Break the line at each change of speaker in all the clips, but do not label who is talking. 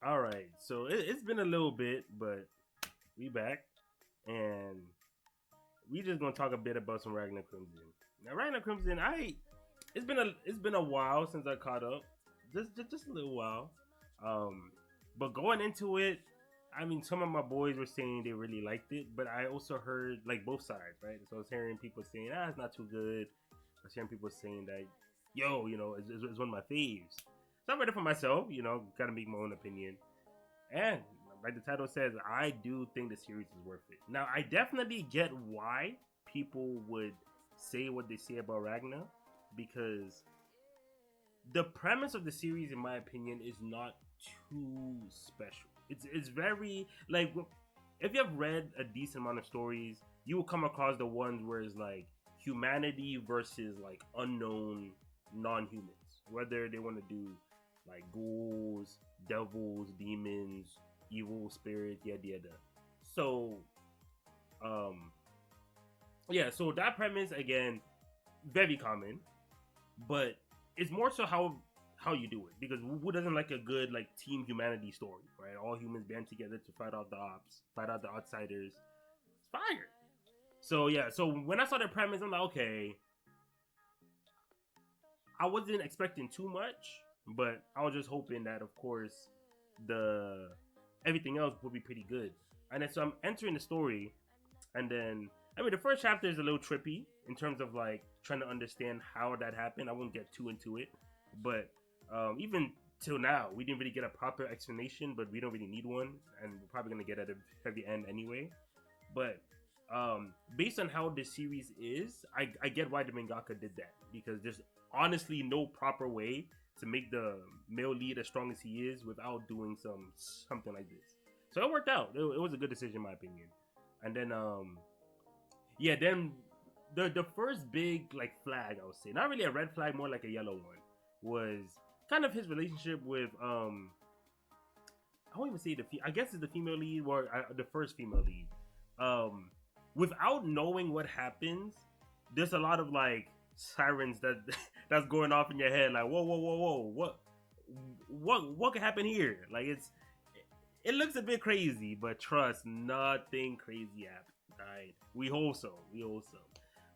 All right, so it's been a little bit, but we back, and we just gonna talk a bit about some Ragnar Crimson. Now, Ragnar Crimson, it's been a while since I caught up, just a little while. Um, but going into it, I mean, some of my boys were saying they really liked it, but I also heard like both sides, right? So I was hearing people saying, it's not too good. I was hearing people saying that, yo, it's one of my faves. So I read it for myself, gotta make my own opinion. And like the title says, I do think the series is worth it. Now, I definitely get why people would say what they say about Ragna, because the premise of the series, in my opinion, is not too special. It's very like, if you have read a decent amount of stories, you will come across the ones where it's like humanity versus like unknown non-humans, whether they want to do like ghouls, devils, demons, evil spirits, yada yada. So, um, yeah. So that premise again, very common, but it's more so how you do it, because who doesn't like a good like team humanity story, right? All humans band together to fight out the ops, fight out the outsiders. It's fire. So yeah, so when I saw the premise, I'm like, okay, I wasn't expecting too much, but I was just hoping that, of course, the everything else would be pretty good. And then so I'm entering the story, and then I mean the first chapter is a little trippy in terms of like trying to understand how that happened. I won't get too into it, but even till now, we didn't really get a proper explanation, but we don't really need one, and we're probably gonna get at the end anyway. But based on how the series is, I get why the mangaka did that, because there's honestly no proper way to make the male lead as strong as he is without doing something like this. So it worked out. It was a good decision, in my opinion. And then yeah, then the first big like flag, I would say, not really a red flag, more like a yellow one, was kind of his relationship with I won't even say I guess it's the female lead, or the first female lead. Um, Without knowing what happens, there's a lot of like sirens that's going off in your head, like whoa, whoa, whoa, whoa, what could happen here? Like it looks a bit crazy, but trust, nothing crazy happened. Right? We hope so. We hope so.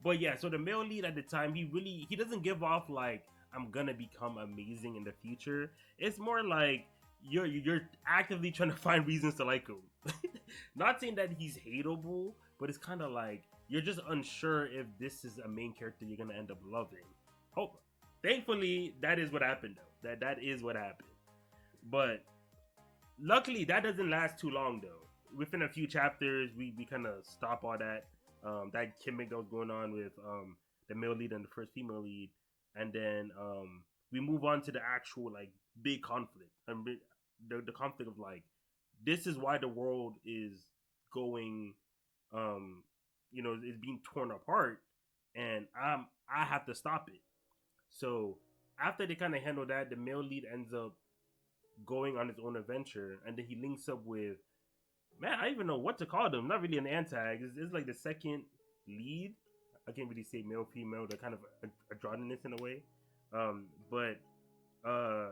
But yeah, so the male lead at the time, he doesn't give off like I'm gonna become amazing in the future. It's more like you're actively trying to find reasons to like him. Not saying that he's hateable, but it's kind of like you're just unsure if this is a main character you're gonna end up loving. Hope, thankfully, that is what happened though. That is what happened. But luckily, that doesn't last too long though. Within a few chapters, we kind of stop all that. That gimmick that was going on with the male lead and the first female lead, and then we move on to the actual like big conflict, and the conflict of like, this is why the world is going, um, is being torn apart, and I have to stop it. So after they kind of handle that, the male lead ends up going on his own adventure, and then he links up with, man, I don't even know what to call them. Not really an anti. It's like the second lead. I can't really say male, female. They're kind of androgynous in a way. But uh,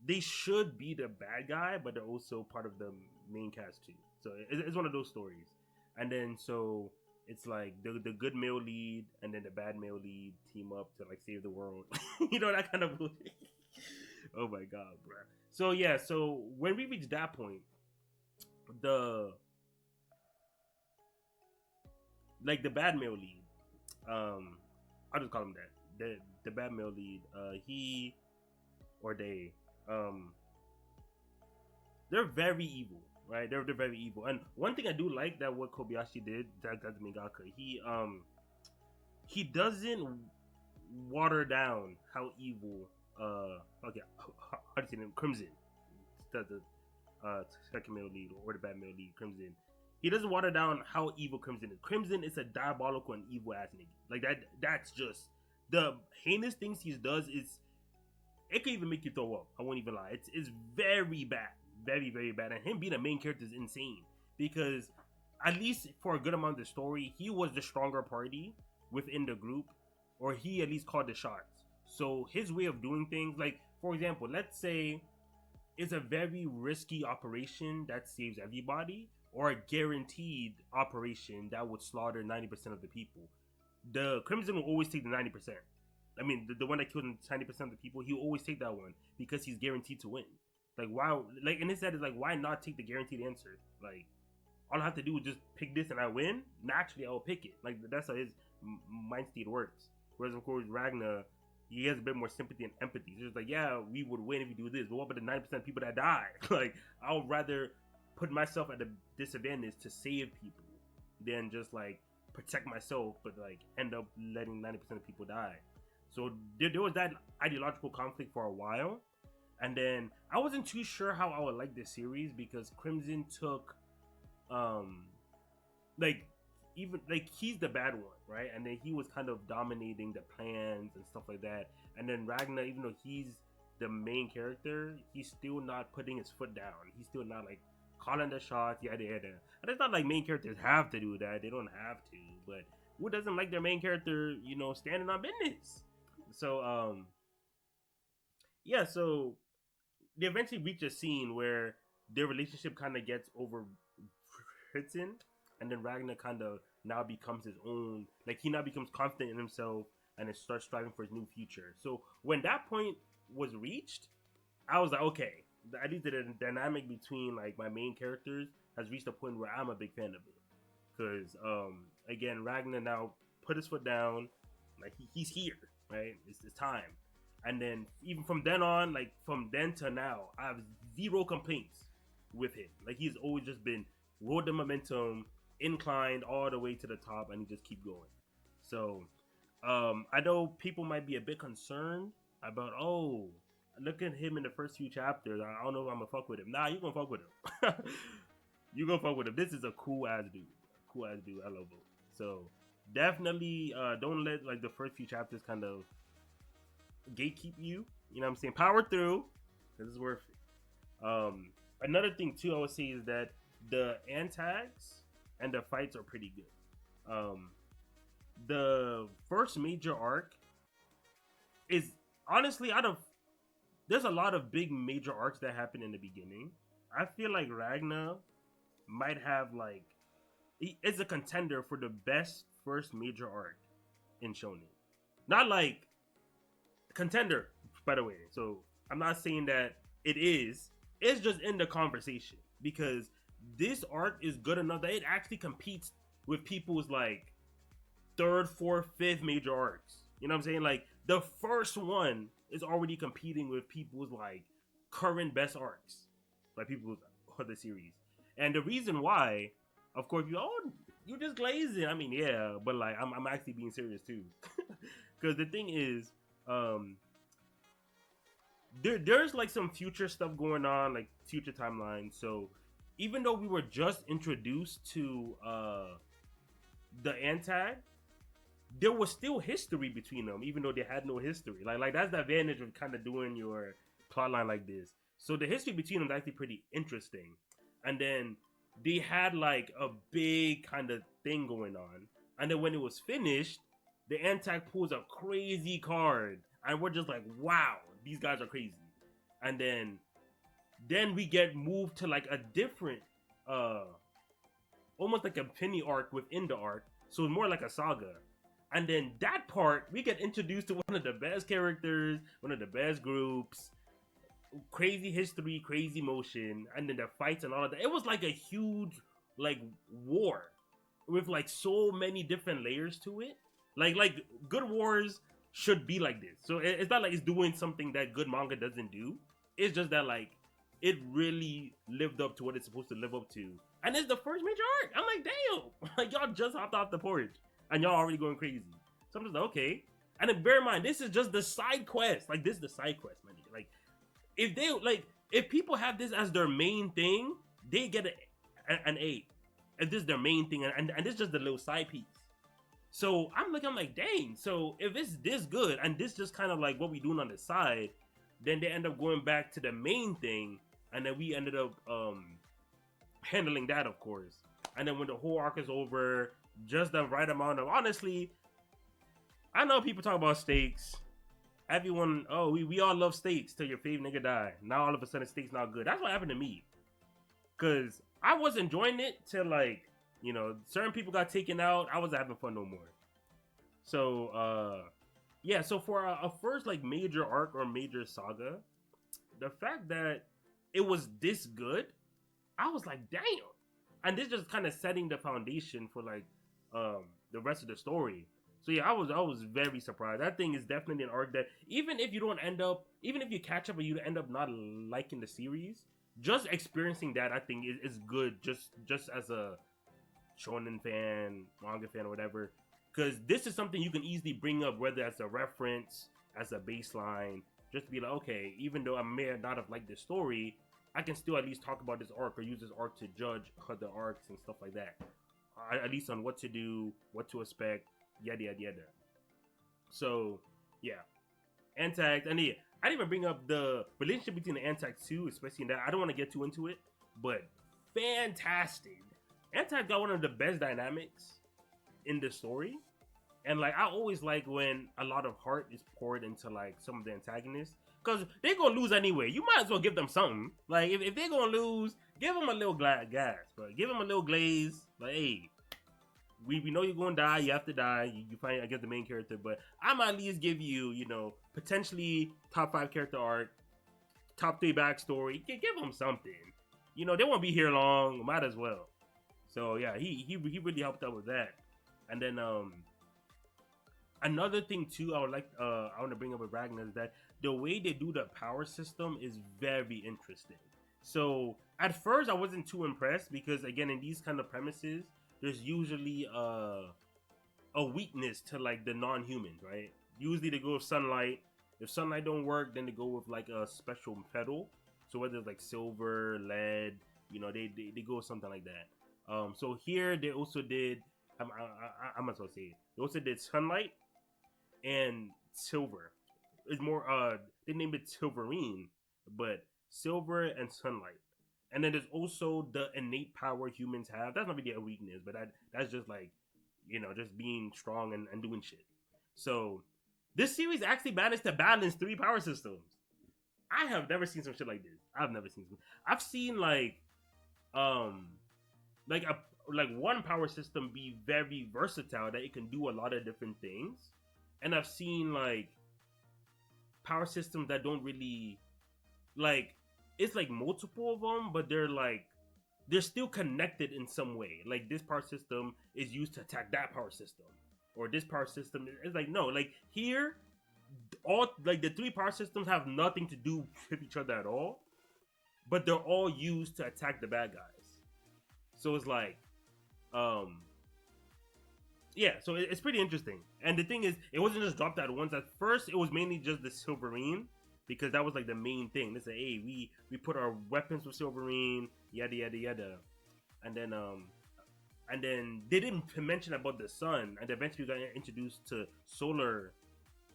they should be the bad guy, but they're also part of the main cast too. So it's one of those stories. And then so it's like the good male lead and then the bad male lead team up to like save the world. That kind of. Oh my god, bro. So yeah, so when we reach that point, the the bad male lead, um, I'll just call him that. The bad male lead, he or they, um, they're very evil, right? They're very evil. And one thing I do like that what Kobayashi did, that's Mingaka, he doesn't water down how evil okay, how do you say name, Crimson, the second male lead, or the bad male lead, Crimson. He doesn't water down how evil Crimson is. Crimson is a diabolical and evil ass nigga. Like that. That's just the heinous things he does. Is it could even make you throw up. I won't even lie. It's very bad, very very bad. And him being a main character is insane, because at least for a good amount of the story, he was the stronger party within the group, or he at least called the shots. So his way of doing things, like for example, let's say is a very risky operation that saves everybody, or a guaranteed operation that would slaughter 90% of the people. The Crimson will always take the 90%. I mean, the one that killed 90% of the people, he will always take that one because he's guaranteed to win. Like, why? Like, in his head, is like, why not take the guaranteed answer? Like, all I have to do is just pick this and I win. Naturally, I will pick it. Like, that's how his mind state works. Whereas, of course, Ragna, he has a bit more sympathy and empathy. He's just like, yeah, we would win if we do this, but what about the 90% of people that die? Like, I would rather put myself at a disadvantage to save people than just like protect myself, but like end up letting 90% of people die. So there was that ideological conflict for a while, and then I wasn't too sure how I would like this series because Crimson took, like, even like he's the bad one, right? And then he was kind of dominating the plans and stuff like that. And then Ragnar, even though he's the main character, he's still not putting his foot down. He's still not like calling the shots, yada yada. And it's not like main characters have to do that; they don't have to. But who doesn't like their main character, you know, standing on business? So, yeah. So they eventually reach a scene where their relationship kind of gets overwritten, and then Ragnar kind of now becomes his own. Like, he now becomes confident in himself and then starts striving for his new future. So when that point was reached, I was like, okay, at least the dynamic between like my main characters has reached a point where I'm a big fan of it. Because again, Ragnar now put his foot down, like he's here, right? It's time. And then even from then on, like from then to now, I have zero complaints with him. Like, he's always just been rode the momentum, inclined all the way to the top, and he just keep going. So I know people might be a bit concerned about, oh, look at him in the first few chapters. I don't know if I'm gonna fuck with him. Nah, you gonna fuck with him. You gonna fuck with him. This is a cool ass dude. Cool ass dude. I love him. So definitely don't let like the first few chapters kind of gatekeep you. You know what I'm saying? Power through, because it's worth it. Another thing too I would say is that the antags and the fights are pretty good. The first major arc is honestly there's a lot of big major arcs that happen in the beginning. I feel like Ragna might have like, it's a contender for the best first major arc in shonen. Not like contender, by the way. So I'm not saying that it is. It's just in the conversation because this arc is good enough that it actually competes with people's like third, fourth, fifth major arcs. You know what I'm saying? Like, the first one is already competing with people's like current best arcs, like people's other series. And the reason why, of course, you just glazing. I mean, yeah, but like I'm actually being serious too, because the thing is, there's like some future stuff going on, like future timelines. So even though we were just introduced to the Antag, there was still history between them, even though they had no history. Like that's the advantage of kind of doing your plotline like this. So the history between them is actually pretty interesting. And then they had like a big kind of thing going on. And then when it was finished, the Antag pulls a crazy card, and we're just like, wow, these guys are crazy. And then we get moved to like a different, almost like a penny arc within the arc. So it's more like a saga. And then that part, we get introduced to one of the best characters, one of the best groups, crazy history, crazy motion, and then the fights and all of that. It was like a huge, like, war with like so many different layers to it. Like good wars should be like this. So it's not like it's doing something that good manga doesn't do. It's just that like it really lived up to what it's supposed to live up to. And it's the first major arc. I'm like, damn, like y'all just hopped off the porch and y'all already going crazy. So I'm just like, okay. And then bear in mind, this is just the side quest. Like, this is the side quest, man. Like, if people have this as their main thing, they get an 8. If this is their main thing, and this is just the little side piece. So I'm like, dang. So if it's this good, and this just kind of like what we doing on the side, then they end up going back to the main thing, and then we ended up handling that, of course. And then when the whole arc is over, just the right amount of, honestly, I know people talk about stakes, everyone, oh, we all love steaks till your favorite nigga die. Now all of a sudden steaks not good. That's what happened to me. Cause I was enjoying it till like, certain people got taken out. I wasn't having fun no more. So yeah, so for a first like major arc or major saga, the fact that it was this good, I was like, damn. And this just kind of setting the foundation for like the rest of the story. So yeah, I was very surprised. That thing is definitely an arc that even if you don't end up, even if you catch up and you end up not liking the series, just experiencing that I think is good. Just as a shonen fan, manga fan, or whatever, because this is something you can easily bring up, whether as a reference, as a baseline, just to be like, okay, even though I may not have liked this story, I can still at least talk about this arc or use this arc to judge other arcs and stuff like that. At least on what to do, what to expect, yada yada yada. So yeah, Antax, and yeah, I didn't even bring up the relationship between the Antax too, especially in that. I don't want to get too into it, but fantastic. Antax got one of the best dynamics in the story, and like I always like when a lot of heart is poured into like some of the antagonists, because they're gonna lose anyway. You might as well give them something. Like if they're gonna lose, give them a little gas, but give them a little glaze. Like, hey, we know you're gonna die. You have to die. You find, I guess, the main character, but I might at least give you, potentially top 5 character arc, top 3 backstory. Give them something. They won't be here long. Might as well. So yeah, he really helped out with that. And then another thing too, I want to bring up with Ragna is that the way they do the power system is very interesting. So at first I wasn't too impressed because again in these kind of premises there's usually a weakness to like the non-humans, right? Usually they go with sunlight. If sunlight don't work, then they go with like a special metal. So whether it's like silver, lead, they go with something like that. So here they also did. I'm not supposed to say it. They also did sunlight and silver. It's more. They named it silverine, but silver and sunlight. And then there's also the innate power humans have. That's not really a weakness, but that's just like, just being strong and doing shit. So this series actually managed to balance 3 power systems. I have never seen some shit like this. I've never seen some. I've seen like one power system be very versatile that it can do a lot of different things, and I've seen like power systems that don't really like, it's like multiple of them, but they're still connected in some way. Like this power system is used to attack that power system, or this power system is like, no, like here all like the 3 power systems have nothing to do with each other at all, but they're all used to attack the bad guys. So it's like yeah, so it's pretty interesting. And the thing is, it wasn't just dropped at once. At first it was mainly just the Silverine, because that was like the main thing. They said, hey, we put our weapons with Silverine, yada yada yada. And then they didn't mention about the sun, and eventually we got introduced to solar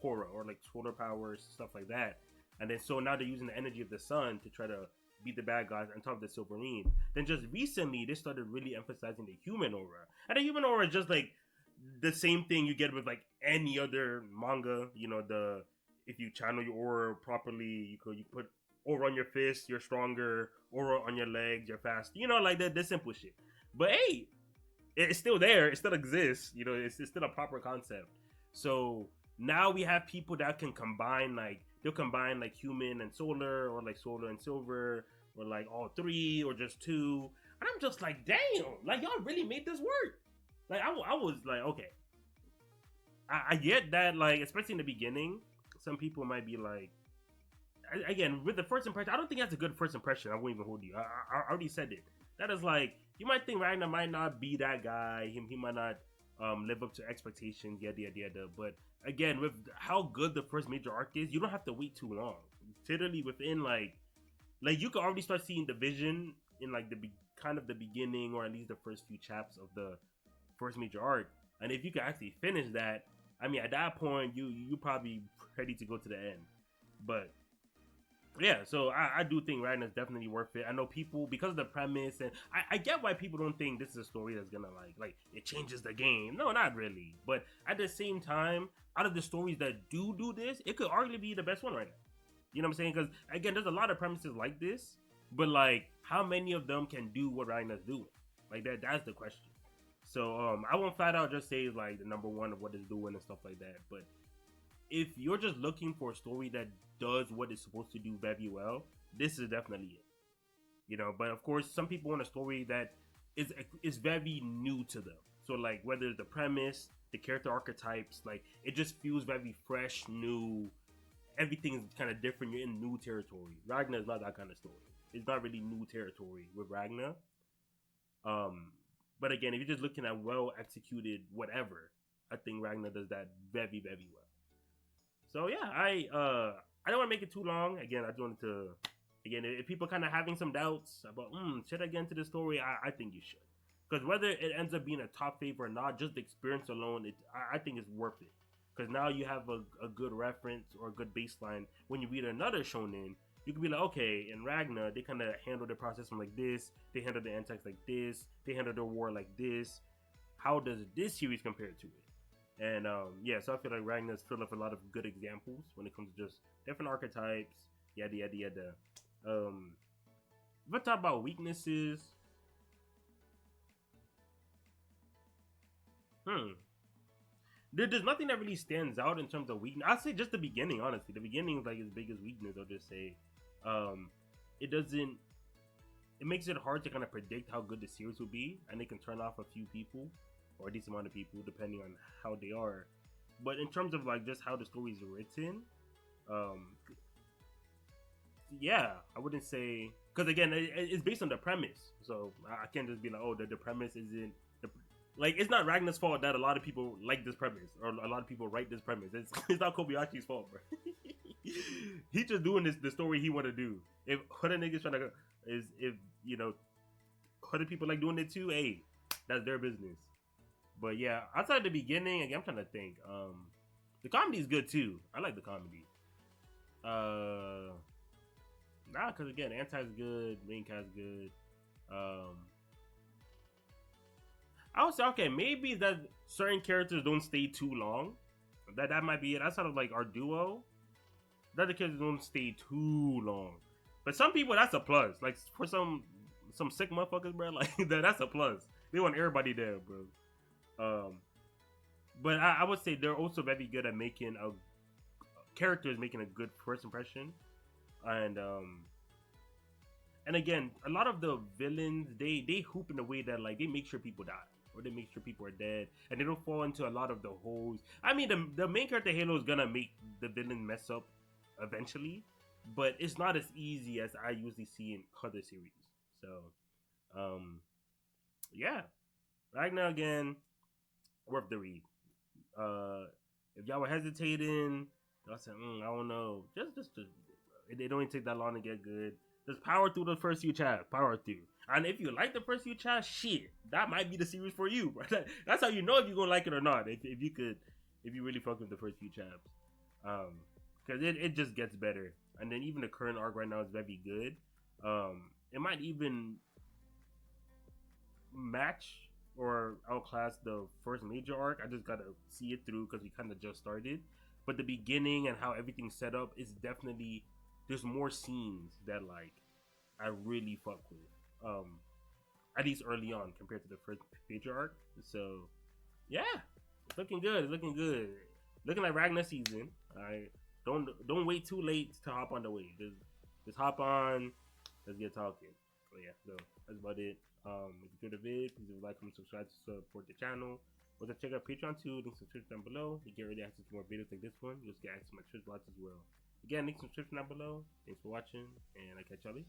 horror, or like solar powers, stuff like that. And then so now they're using the energy of the sun to try to beat the bad guys on top of the Silverine. Then just recently they started really emphasizing the human aura. And the human aura is just like the same thing you get with like any other manga. If you channel your aura properly, you put aura on your fist, you're stronger. Aura on your legs, you're fast. Like the simple shit. But hey, it's still there. It still exists. It's still a proper concept. So now we have people that can combine, like they'll combine like human and solar, or like solar and silver, or like all 3, or just 2. And I'm just like, damn, like y'all really made this work. Like I was like, okay, I get that, like especially in the beginning, some people might be like, again with the first impression, I don't think that's a good first impression. I won't even hold you. I already said it. That is like, you might think Ragnar might not be that guy. He might not live up to expectations, yada yada yada. But again, with how good the first major arc is, you don't have to wait too long. Literally within like you can already start seeing the vision in like the beginning, or at least the first few chapters of the first major arc. And if you can actually finish that, I mean, at that point you probably ready to go to the end. But Yeah, so I do think Ragnar's definitely worth it. I know people because of the premise, and I get why people don't think this is a story that's gonna like it changes the game. No, not really. But at the same time, out of the stories that do this, it could arguably be the best one right now. You know what I'm saying? Because again, there's a lot of premises like this, but like how many of them can do what Ragnar's doing? Like that's the question. So I won't flat out just say it's like the number one of what it's doing and stuff like that. But if you're just looking for a story that does what it's supposed to do very well, this is definitely it. You know, but of course, some people want a story that is very new to them. So like whether it's the premise, the character archetypes, like it just feels very fresh, new. Everything is kind of different. You're in new territory. Ragna is not that kind of story. It's not really new territory with Ragna. Um, but again, if you're just looking at well executed whatever, I think Ragna does that very well. So yeah, I don't want to make it too long. Again, I just wanted to again if people kind of having some doubts about should I get into the story, I think you should. Because whether it ends up being a top favorite or not, just the experience alone, I think it's worth it. Because now you have a good reference or a good baseline. When you read another shonen, you can be like, okay, in Ragna, they kind of handle the process from like this. They handle the antics like this. They handle the war like this. How does this series compare to it? And yeah, so I feel like Ragnar's filled up a lot of good examples when it comes to just different archetypes, yada yada yada. If I talk about weaknesses, hmm, there's nothing that really stands out in terms of weakness. I'd say just the beginning, honestly. The beginning is like his biggest weakness. I'll just say, um, it doesn't. It makes it hard to kind of predict how good the series will be, and it can turn off a few people or a decent amount of people depending on how they are. But in terms of like just how the story is written, um, yeah, I wouldn't say because again, it's based on the premise, so I can't just be like, oh, the premise isn't the, like it's not Ragnar's fault that a lot of people like this premise or a lot of people write this premise. It's not Kobayashi's fault, bro. He's just doing this the story he want to do. If other niggas trying to is if you know other people like doing it too, hey, that's their business. But yeah, outside the beginning, again, I'm trying to think. The comedy is good too. I like the comedy. Uh, Nah, because again, Anti's good, main cast good. Um, I would say okay, maybe that certain characters don't stay too long. That might be it. That's sort of like our duo. That the characters don't stay too long. But some people, that's a plus. Like for some sick motherfuckers, bro. Like that's a plus. They want everybody there, bro. Um, but I would say they're also very good at making a characters making a good first impression, and and again, a lot of the villains they hoop in a way that like they make sure people die or they make sure people are dead, and they don't fall into a lot of the holes. I mean, the main character Halo is gonna make the villain mess up eventually, but it's not as easy as I usually see in other series. So, um, yeah, Ragnar again, worth the read. If y'all were hesitating, y'all said, I don't know. Just it don't even take that long to get good. Just power through the first few chapters. Power through. And if you like the first few chapters, shit, that might be the series for you, bro. That's how you know if you're gonna like it or not. If you could, if you really fuck with the first few chapters, because it just gets better. And then even the current arc right now is very good. It might even match or outclass the first major arc. I just gotta see it through because we kind of just started. But the beginning and how everything's set up is definitely there's more scenes that like I really fuck with. At least early on compared to the first major arc. So yeah, it's looking good. It's looking good. Looking like Ragnar season. I don't wait too late to hop on the wave. Just hop on. Let's get talking. But yeah, so that's about it. If you enjoyed the vid, please like, comment, subscribe to support the channel. Also check out Patreon too. Links in the description down below. You get ready access to more videos like this one. You just get access to my Twitch watch as well. Again, links in the description down below. Thanks for watching, and I catch y'all later.